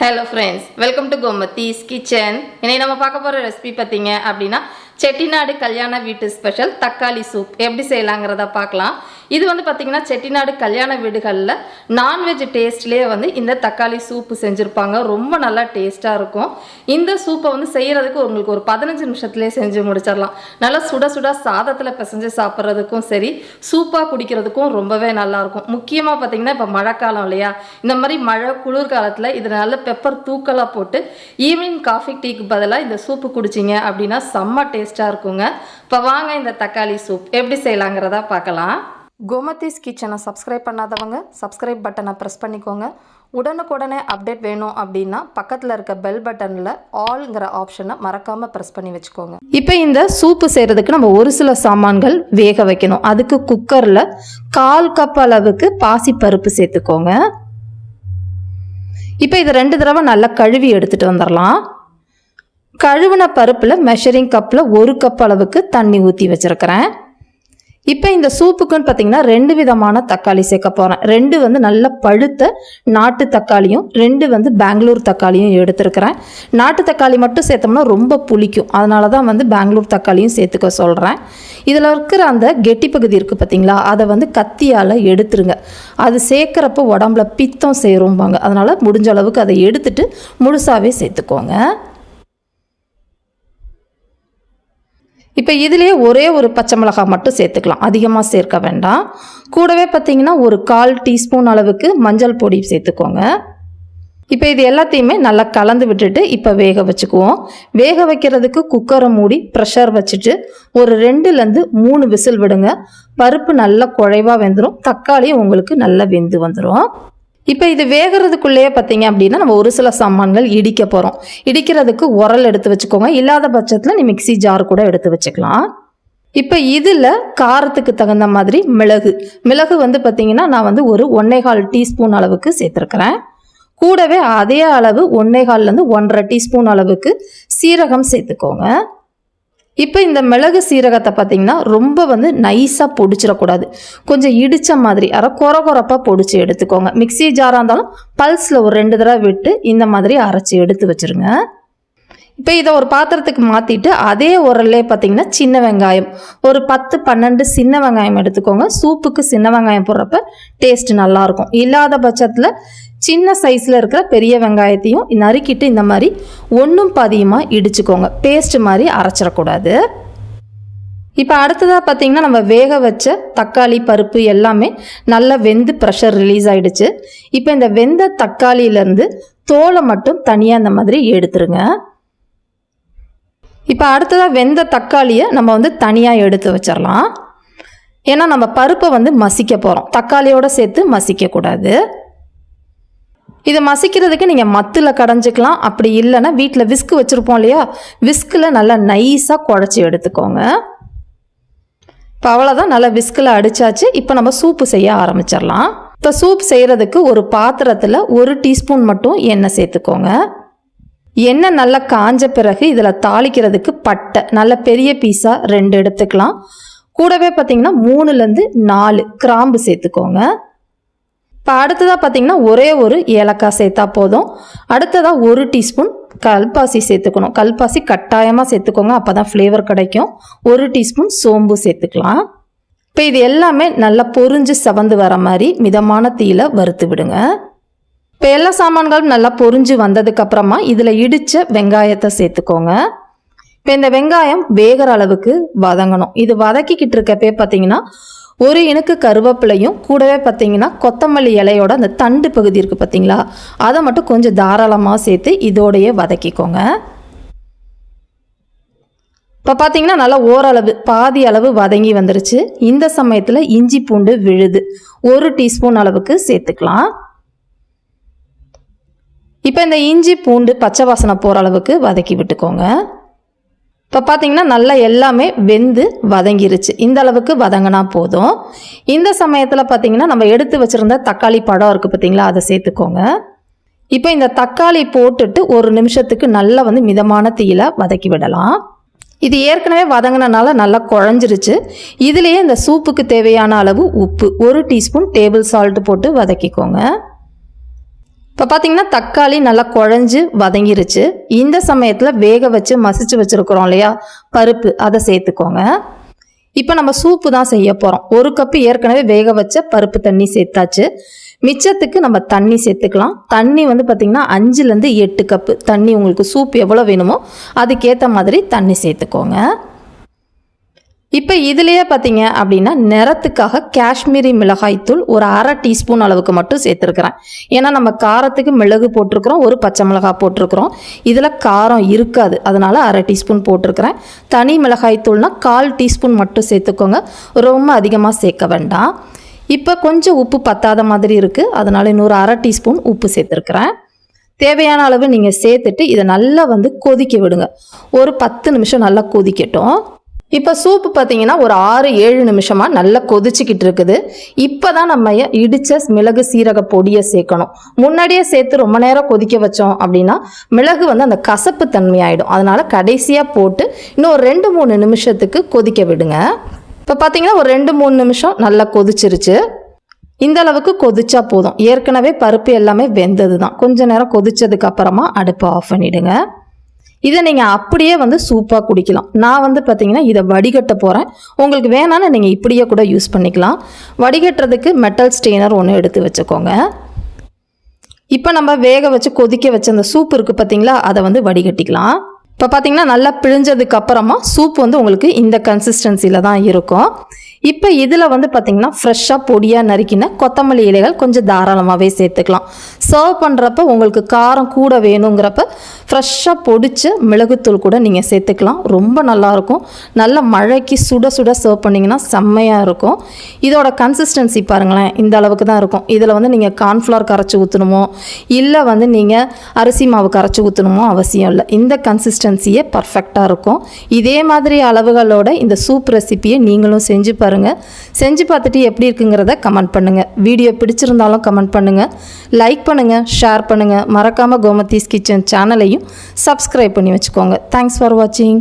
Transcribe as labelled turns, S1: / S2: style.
S1: Hello friends, welcome to Gomathi's kitchen. இன்னைக்கு நம்ம பார்க்க போற ரெசிபி பாத்தீங்க அப்படினா chettinad கல்யாண வீட்டு ஸ்பெஷல் தக்காளி சூப் எப்படி செய்யலாம்ங்கறத பார்க்கலாம். இது வந்து பாத்தீங்கன்னா chettinad கல்யாண வீடுகள்ல நான்வெஜ் டேஸ்ட்லயே வந்து இந்த தக்காளி சூப் செஞ்சிருப்பாங்க. ரொம்ப நல்லா டேஸ்டா இருக்கும். இந்த சூப்பை வந்து செய்யிறதுக்கு உங்களுக்கு ஒரு 15 நிமிஷத்திலே செஞ்சு முடிச்சிரலாம். நல்லா சுட சுட சாதத்துல பிசைஞ்சு சாப்பிடுறதுக்கும் சரி, சூப்பா குடிக்கிறதுக்கும் ரொம்பவே நல்லா இருக்கும். முக்கியமா பாத்தீங்கன்னா இப்ப மழைக்காலம் இல்லையா? இந்த மாதிரி மழை குளிர் காலத்துல இது நல்ல பெப்பர் தூக்கலா போட்டு ஈவினிங் காஃபி டீக்கு பதிலா இந்த சூப்பு குடிச்சிங்க அப்படின்னா செம்ம டேஸ்டா இருக்குங்க. இப்போ வாங்க இந்த தக்காளி சூப் எப்படி செய்யலாங்கிறத பார்க்கலாம். கோமதிஸ் கிச்சனை சப்ஸ்கிரைப் பண்ணாதவங்க சப்ஸ்கிரைப் பட்டனை ப்ரெஸ் பண்ணிக்கோங்க. உடனுக்குடனே அப்டேட் வேணும் அப்படின்னா பக்கத்தில் இருக்க பெல் பட்டனில் ஆல்ங்கிற ஆப்ஷனை மறக்காமல் ப்ரெஸ் பண்ணி வச்சுக்கோங்க. இப்போ இந்த சூப்பு செய்கிறதுக்கு நம்ம ஒரு சில சாமான்கள் வேக வைக்கணும். அதுக்கு குக்கரில் 1/4 கப் அளவுக்கு பாசிப்பருப்பு சேர்த்துக்கோங்க. இப்போ இதை 2 தடவை நல்லா கழுவி எடுத்துகிட்டு வந்துடலாம். கழுவின பருப்பில் மெஷரிங் கப்பில் 1 கப் அளவுக்கு தண்ணி ஊற்றி வச்சுருக்கிறேன். இப்போ இந்த சூப்புக்குன்னு பார்த்தீங்கன்னா 2 விதமான தக்காளி சேர்க்க போகிறேன். 2 வந்து நல்ல பழுத்த நாட்டு தக்காளியும் 2 வந்து பெங்களூர் தக்காளியும் எடுத்துருக்கிறேன். நாட்டு தக்காளி மட்டும் சேர்த்தோம்னா ரொம்ப புளிக்கும், அதனால தான் வந்து பெங்களூர் தக்காளியும் சேர்த்துக்க சொல்கிறேன். இதில் இருக்கிற அந்த கெட்டி பகுதி இருக்குது பார்த்தீங்களா, அதை வந்து கத்தியால் எடுத்துருங்க. அது சேர்க்குறப்போ உடம்புல பித்தம் சேரும்பாங்க, அதனால் முடிஞ்ச அளவுக்கு அதை எடுத்துட்டு முழுசாகவே சேர்த்துக்கோங்க. இப்போ இதிலே ஒரே ஒரு பச்சை மிளகாய் மட்டும் சேர்த்துக்கலாம், அதிகமாக சேர்க்க வேண்டாம். கூடவே பார்த்தீங்கன்னா ஒரு 1/4 டீஸ்பூன் அளவுக்கு மஞ்சள் பொடி சேர்த்துக்கோங்க. இப்போ இது எல்லாத்தையுமே நல்லா கலந்து விட்டுட்டு இப்போ வேக வச்சுக்குவோம். வேக வைக்கிறதுக்கு குக்கரை மூடி ப்ரெஷர் வச்சுட்டு ஒரு 2லேருந்து 3 விசில் விடுங்க. பருப்பு நல்லா குழைவாக வெந்துடும், தக்காளியும் உங்களுக்கு நல்லா வெந்து வந்துடும். இப்போ இது வேகிறதுக்குள்ளேயே பார்த்தீங்க அப்படின்னா நம்ம ஒரு சில சாமான்கள் இடிக்க போகிறோம். இடிக்கிறதுக்கு உரல் எடுத்து வச்சுக்கோங்க, இல்லாத பட்சத்தில் நீ மிக்சி ஜார் கூட எடுத்து வச்சுக்கலாம். இப்போ இதில் காரத்துக்கு தகுந்த மாதிரி மிளகு வந்து பார்த்தீங்கன்னா நான் வந்து ஒரு 1/4 டீஸ்பூன் அளவுக்கு சேர்த்துருக்கிறேன். கூடவே அதே அளவு 1/4லேருந்து 1/2 டீஸ்பூன் அளவுக்கு சீரகம் சேர்த்துக்கோங்க. இப்போ இந்த மிளகு சீரகத்தை பார்த்தீங்கன்னா ரொம்ப வந்து நைஸாக பொடிச்சிடக்கூடாது, கொஞ்சம் இடித்த மாதிரி கொரப்பாக பொடிச்சு எடுத்துக்கோங்க. மிக்சி ஜாராக இருந்தாலும் பல்ஸில் ஒரு 2 தடவை விட்டு இந்த மாதிரி அரைச்சி எடுத்து வச்சுருங்க. இப்போ இதை ஒரு பாத்திரத்துக்கு மாற்றிட்டு அதே உரல்லே பார்த்தீங்கன்னா சின்ன வெங்காயம் ஒரு 10-12 சின்ன வெங்காயம் எடுத்துக்கோங்க. சூப்புக்கு சின்ன வெங்காயம் போடுறப்ப டேஸ்ட் நல்லாயிருக்கும். இல்லாத பட்சத்தில் சின்ன சைஸில் இருக்கிற பெரிய வெங்காயத்தையும் நறுக்கிட்டு இந்த மாதிரி ஒன்றும் பாதியமாக இடிச்சுக்கோங்க, பேஸ்ட் மாதிரி அரைச்சிடக்கூடாது. இப்போ அடுத்ததாக பார்த்தீங்கன்னா நம்ம வேக வச்ச தக்காளி பருப்பு எல்லாமே நல்லா வெந்து ப்ரெஷர் ரிலீஸ் ஆகிடுச்சு. இப்போ இந்த வெந்த தக்காளியிலேருந்து தோலை மட்டும் தனியாக இந்த மாதிரி எடுத்துருங்க. இப்போ அடுத்ததாக வெந்த தக்காளியை நம்ம வந்து தனியாக எடுத்து வச்சிடலாம். ஏன்னா நம்ம பருப்பை வந்து மசிக்க போகிறோம், தக்காளியோடு சேர்த்து மசிக்கக்கூடாது. இதை மசிக்கிறதுக்கு நீங்கள் மத்தில் கடைஞ்சிக்கலாம், அப்படி இல்லைன்னா வீட்டில் விஸ்கு வச்சுருப்போம் இல்லையா, விஸ்கில் நல்லா நைஸாக குழச்சி எடுத்துக்கோங்க. இப்போ அவ்வளோதான், நல்லா விஸ்கில் அடித்தாச்சு. இப்போ நம்ம சூப்பு செய்ய ஆரம்பிச்சிடலாம். இப்போ சூப் செய்கிறதுக்கு ஒரு பாத்திரத்தில் 1 டீஸ்பூன் மட்டும் எண்ணெய் சேர்த்துக்கோங்க. எண்ணெய் நல்லா காஞ்ச பிறகு இதில் தாளிக்கிறதுக்கு பட்டை நல்ல பெரிய பீஸாக 2 எடுத்துக்கலாம். கூடவே பார்த்தீங்கன்னா 3லேருந்து 4 கிராம்பு சேர்த்துக்கோங்க. இப்போ அடுத்ததாக பார்த்தீங்கன்னா ஒரே ஒரு ஏலக்காய் சேர்த்தா போதும். அடுத்ததாக 1 டீஸ்பூன் கல்பாசி சேர்த்துக்கணும். கல்பாசி கட்டாயமாக சேர்த்துக்கோங்க, அப்போ தான் ஃப்ளேவர் கிடைக்கும். 1 டீஸ்பூன் சோம்பு சேர்த்துக்கலாம். இப்போ இது எல்லாமே நல்லா பொரிஞ்சு செவந்து வர மாதிரி மிதமான தீயில வறுத்து விடுங்க. இப்போ எல்லா சாமான்களும் நல்லா பொரிஞ்சு வந்ததுக்கப்புறமா இதில் இடித்த வெங்காயத்தை சேர்த்துக்கோங்க. இப்போ இந்த வெங்காயம் வேகிற அளவுக்கு வதங்கணும். இது வதக்கிக்கிட்டு இருக்கப்பே பார்த்தீங்கன்னா ஒரு இனுக்கு கருவேப்பிலையும் கூடவே பார்த்தீங்கன்னா கொத்தமல்லி இலையோட அந்த தண்டு பகுதி இருக்குது பார்த்தீங்களா, அதை மட்டும் கொஞ்சம் தாராளமாக சேர்த்து இதோடையே வதக்கிக்கோங்க. இப்போ பார்த்தீங்கன்னா நல்லா ஓரளவு பாதி அளவு வதங்கி வந்துருச்சு. இந்த சமயத்தில் இஞ்சி பூண்டு விழுது 1 டீஸ்பூன் அளவுக்கு சேர்த்துக்கலாம். இப்போ இந்த இஞ்சி பூண்டு பச்சை வாசனை போகிற அளவுக்கு வதக்கி விட்டுக்கோங்க. இப்போ பார்த்தீங்கன்னா நல்லா எல்லாமே வெந்து வதங்கிருச்சு, இந்த அளவுக்கு வதங்கினா போதும். இந்த சமயத்தில் பார்த்தீங்கன்னா நம்ம எடுத்து வச்சுருந்த தக்காளி பழம் இருக்குது பார்த்தீங்களா, அதை சேர்த்துக்கோங்க. இப்போ இந்த தக்காளி போட்டுட்டு 1 நிமிஷத்துக்கு நல்லா வந்து மிதமான தீயில வதக்கி விடலாம். இது ஏற்கனவே வதங்கினால நல்லா குழஞ்சிருச்சு. இதுலேயே இந்த சூப்புக்கு தேவையான அளவு உப்பு 1 டீஸ்பூன் டேபிள் சால்ட் போட்டு வதக்கிக்கோங்க. இப்போ பார்த்தீங்கன்னா தக்காளி நல்லா குழஞ்சு வதங்கிருச்சு. இந்த சமயத்தில் வேக வச்சு மசிச்சு வச்சுருக்குறோம் இல்லையா பருப்பு, அதை சேர்த்துக்கோங்க. இப்போ நம்ம சூப்பு தான் செய்ய போகிறோம். 1 கப்பு ஏற்கனவே வேக வச்ச பருப்பு தண்ணி சேர்த்தாச்சு. மிச்சத்துக்கு நம்ம தண்ணி சேர்த்துக்கலாம். தண்ணி வந்து பார்த்திங்கன்னா 5லேருந்து 8 கப்பு தண்ணி, உங்களுக்கு சூப் எவ்வளோ வேணுமோ அதுக்கேற்ற மாதிரி தண்ணி சேர்த்துக்கோங்க. இப்போ இதுலேயே பார்த்தீங்க அப்படின்னா நிறத்துக்காக காஷ்மீரி மிளகாய்த்தூள் ஒரு 1/2 டீஸ்பூன் அளவுக்கு மட்டும் சேர்த்துருக்குறேன். ஏன்னா நம்ம காரத்துக்கு மிளகு போட்டிருக்கிறோம், ஒரு பச்சை மிளகாய் போட்டிருக்கிறோம். இதில் காரம் இருக்காது, அதனால் 1/2 டீஸ்பூன் போட்டிருக்கிறேன். தனி மிளகாய்த்தூள்னா 1/4 டீஸ்பூன் மட்டும் சேர்த்துக்கோங்க, ரொம்ப அதிகமாக சேர்க்க வேண்டாம். இப்போ கொஞ்சம் உப்பு பத்தாத மாதிரி இருக்குது, அதனால் இன்னொரு 1/2 டீஸ்பூன் உப்பு சேர்த்துருக்குறேன். தேவையான அளவு நீங்கள் சேர்த்துட்டு இதை நல்லா வந்து கொதிக்க விடுங்க. ஒரு 10 நிமிஷம் நல்லா கொதிக்கட்டும். இப்போ சூப்பு பார்த்தீங்கன்னா ஒரு 6-7 நிமிஷமாக நல்லா கொதிச்சுக்கிட்டு இருக்குது. இப்போ தான் நம்ம இடித்த மிளகு சீரக பொடியை சேர்க்கணும். முன்னாடியே சேர்த்து ரொம்ப நேரம் கொதிக்க வச்சோம் அப்படின்னா மிளகு வந்து அந்த கசப்பு தன்மை ஆகிடும். அதனால் கடைசியாக போட்டு இன்னும் ஒரு 2-3 நிமிஷத்துக்கு கொதிக்க விடுங்க. இப்போ பார்த்தீங்கன்னா ஒரு 2-3 நிமிஷம் நல்லா கொதிச்சிருச்சு. இந்த அளவுக்கு கொதிச்சா போதும். ஏற்கனவே பருப்பு எல்லாமே வெந்தது தான். கொஞ்ச நேரம் கொதிச்சதுக்கு அப்புறமா அடுப்பை ஆஃப் பண்ணிவிடுங்க. இதை நீங்கள் அப்படியே வந்து சூப்பாக குடிக்கலாம். நான் வந்து பார்த்தீங்கன்னா இதை வடிகட்ட போகிறேன். உங்களுக்கு வேணான்னு நீங்கள் இப்படியே கூட யூஸ் பண்ணிக்கலாம். வடிகட்டுறதுக்கு மெட்டல் ஸ்டெய்னர் ஒன்று எடுத்து வச்சுக்கோங்க. இப்போ நம்ம வேக வச்சு கொதிக்க வச்ச அந்த சூப் இருக்குது பார்த்தீங்களா, அதை வந்து வடிகட்டிக்கலாம். இப்போ பார்த்தீங்கன்னா நல்லா பிழிஞ்சதுக்கு அப்புறமா சூப் வந்து உங்களுக்கு இந்த கன்சிஸ்டன்சியில் தான் இருக்கும். இப்போ இதில் வந்து பார்த்திங்கன்னா ஃப்ரெஷ்ஷாக பொடியாக நறுக்கின கொத்தமல்லி இலைகள் கொஞ்சம் தாராளமாகவே சேர்த்துக்கலாம். சர்வ் பண்ணுறப்ப உங்களுக்கு காரம் கூட வேணுங்கிறப்ப ஃப்ரெஷ்ஷாக பொடிச்ச மிளகுத்தூள் கூட நீங்கள் சேர்த்துக்கலாம். ரொம்ப நல்லாயிருக்கும். நல்ல மழைக்கு சுட சுட சர்வ் பண்ணிங்கன்னா செம்மையாக இருக்கும். இதோட கன்சிஸ்டன்சி பாருங்களேன், இந்த அளவுக்கு தான் இருக்கும். இதில் வந்து நீங்கள் கார்ன்ஃப்ளவர் கரைச்சி ஊற்றணுமோ இல்லை வந்து நீங்கள் அரிசி மாவு கரைச்சி ஊற்றணுமோ அவசியம் இல்லை. இந்த கன்சிஸ்டன்சியே பர்ஃபெக்டாக இருக்கும். இதே மாதிரி அளவுகளோட இந்த சூப் ரெசிப்பியை நீங்களும் செஞ்சு பாருங்கள். செஞ்சு பார்த்துட்டு எப்படி இருக்குங்கிறத கமெண்ட் பண்ணுங்கள். வீடியோ பிடிச்சிருந்தாலும் கமெண்ட் பண்ணுங்கள், லைக் பண்ணுங்கள், ஷேர் பண்ணுங்கள். மறக்காமல் கோமதிஸ் கிச்சன் சேனலையும் சப்ஸ்கிரைப் பண்ணி வச்சுக்கோங்க. தேங்க்ஸ் ஃபார் வாட்சிங்.